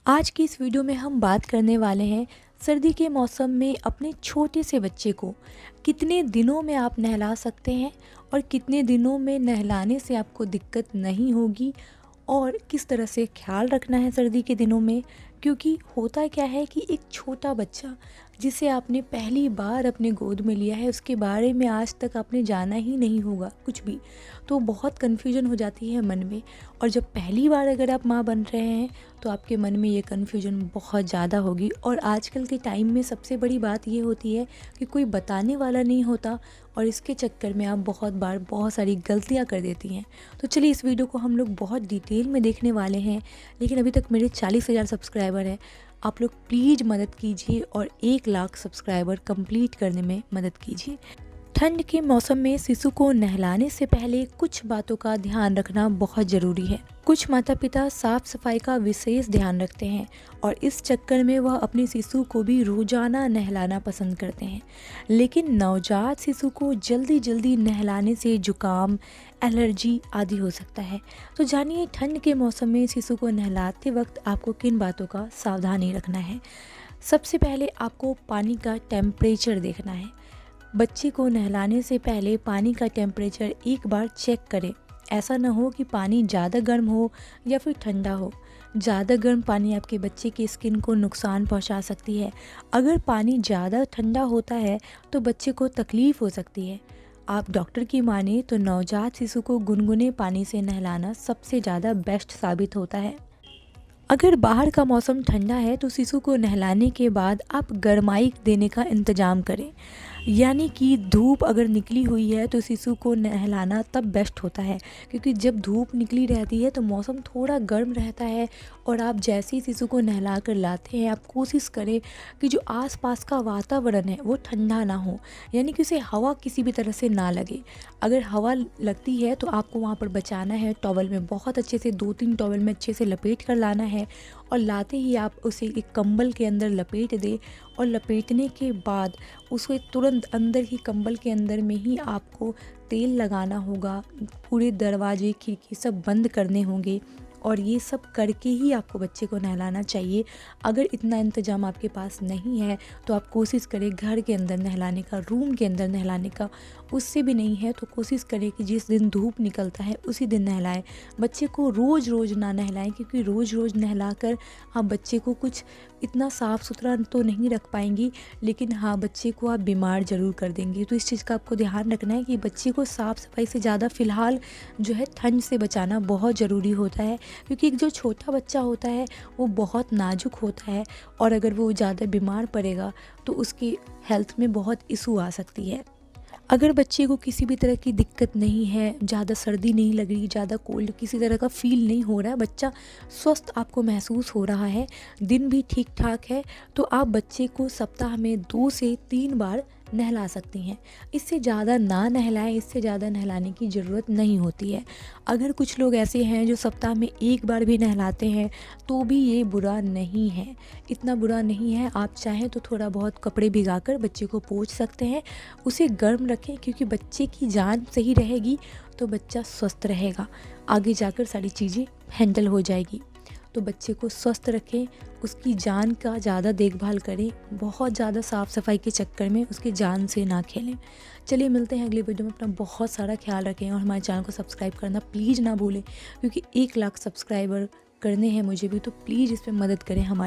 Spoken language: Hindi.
आज की इस वीडियो में हम बात करने वाले हैं सर्दी के मौसम में अपने छोटे से बच्चे को कितने दिनों में आप नहला सकते हैं और कितने दिनों में नहलाने से आपको दिक्कत नहीं होगी और किस तरह से ख्याल रखना है सर्दी के दिनों में। क्योंकि होता क्या है कि एक छोटा बच्चा जिसे आपने पहली बार अपने गोद में लिया है उसके बारे में आज तक आपने जाना ही नहीं होगा कुछ भी, तो बहुत कन्फ्यूजन हो जाती है मन में। और जब पहली बार अगर आप माँ बन रहे हैं तो आपके मन में ये कन्फ्यूजन बहुत ज़्यादा होगी। और आजकल के टाइम में सबसे बड़ी बात ये होती है कि कोई बताने वाला नहीं होता और इसके चक्कर में आप बहुत बार बहुत सारी गलतियाँ कर देती हैं। तो चलिए इस वीडियो को हम लोग बहुत डिटेल में देखने वाले हैं। लेकिन अभी तक मेरे 40,000 सब्सक्राइबर हैं, आप लोग प्लीज़ मदद कीजिए और 1 लाख सब्सक्राइबर कंप्लीट करने में मदद कीजिए। ठंड के मौसम में शिशु को नहलाने से पहले कुछ बातों का ध्यान रखना बहुत ज़रूरी है। कुछ माता पिता साफ सफाई का विशेष ध्यान रखते हैं और इस चक्कर में वह अपने शिशु को भी रोजाना नहलाना पसंद करते हैं। लेकिन नवजात शिशु को जल्दी जल्दी नहलाने से जुकाम, एलर्जी आदि हो सकता है। तो जानिए ठंड के मौसम में शिशु को नहलाते वक्त आपको किन बातों का सावधानी रखना है। सबसे पहले आपको पानी का टेम्परेचर देखना है। बच्चे को नहलाने से पहले पानी का टेम्परेचर एक बार चेक करें। ऐसा ना हो कि पानी ज़्यादा गर्म हो या फिर ठंडा हो। ज़्यादा गर्म पानी आपके बच्चे की स्किन को नुकसान पहुंचा सकती है। अगर पानी ज़्यादा ठंडा होता है तो बच्चे को तकलीफ़ हो सकती है। आप डॉक्टर की माने तो नवजात शिशु को गुनगुने पानी से नहलाना सबसे ज़्यादा बेस्ट साबित होता है। अगर बाहर का मौसम ठंडा है तो शिशु को नहलाने के बाद आप गरमाई देने का इंतज़ाम करें। यानी कि धूप अगर निकली हुई है तो शिशु को नहलाना तब बेस्ट होता है, क्योंकि जब धूप निकली रहती है तो मौसम थोड़ा गर्म रहता है। और आप जैसे ही शिशु को नहला कर लाते हैं आप कोशिश करें कि जो आसपास का वातावरण है वो ठंडा ना हो, यानी कि उसे हवा किसी भी तरह से ना लगे। अगर हवा लगती है तो आपको वहाँ पर बचाना है। टॉवल में बहुत अच्छे से 2-3 टॉवल में अच्छे से लपेट कर लाना है और लाते ही आप उसे एक कंबल के अंदर लपेट दें। और लपेटने के बाद उसको तुरंत अंदर ही कंबल के अंदर में ही आपको तेल लगाना होगा। पूरे दरवाजे खिड़की सब बंद करने होंगे और ये सब करके ही आपको बच्चे को नहलाना चाहिए। अगर इतना इंतज़ाम आपके पास नहीं है तो आप कोशिश करें घर के अंदर नहलाने का, रूम के अंदर नहलाने का। उससे भी नहीं है तो कोशिश करें कि जिस दिन धूप निकलता है उसी दिन नहलाएं। बच्चे को रोज़ रोज़ ना नहलाएं, क्योंकि रोज़ रोज़ नहलाकर आप बच्चे को कुछ इतना साफ़ सुथरा तो नहीं रख पाएंगी, लेकिन हाँ बच्चे को आप बीमार ज़रूर कर देंगे। तो इस चीज़ का आपको ध्यान रखना है कि बच्चे को साफ़ सफाई से ज़्यादा फ़िलहाल जो है ठंड से बचाना बहुत ज़रूरी होता है। क्योंकि एक जो छोटा बच्चा होता है वो बहुत नाजुक होता है और अगर वो ज़्यादा बीमार पड़ेगा तो उसकी हेल्थ में बहुत इशू आ सकती है। अगर बच्चे को किसी भी तरह की दिक्कत नहीं है, ज़्यादा सर्दी नहीं लग रही, ज़्यादा कोल्ड किसी तरह का फ़ील नहीं हो रहा है, बच्चा स्वस्थ आपको महसूस हो रहा है, दिन भी ठीक ठाक है, तो आप बच्चे को सप्ताह में 2 से 3 बार नहला सकती हैं। इससे ज़्यादा ना नहलाएं, इससे ज़्यादा नहलाने की ज़रूरत नहीं होती है। अगर कुछ लोग ऐसे हैं जो सप्ताह में 1 बार भी नहलाते हैं तो भी ये बुरा नहीं है, इतना बुरा नहीं है। आप चाहें तो थोड़ा बहुत कपड़े भिगाकर बच्चे को पोंछ सकते हैं। उसे गर्म रखें, क्योंकि बच्चे की जान सही रहेगी तो बच्चा स्वस्थ रहेगा, आगे जाकर सारी चीज़ें हैंडल हो जाएगी। तो बच्चे को स्वस्थ रखें, उसकी जान का ज़्यादा देखभाल करें, बहुत ज़्यादा साफ़ सफाई के चक्कर में उसकी जान से ना खेलें। चलिए मिलते हैं अगली वीडियो में। अपना बहुत सारा ख्याल रखें और हमारे चैनल को सब्सक्राइब करना प्लीज़ ना भूलें, क्योंकि 1 लाख सब्सक्राइबर करने हैं मुझे भी, तो प्लीज़ इस पर मदद करें हमारे।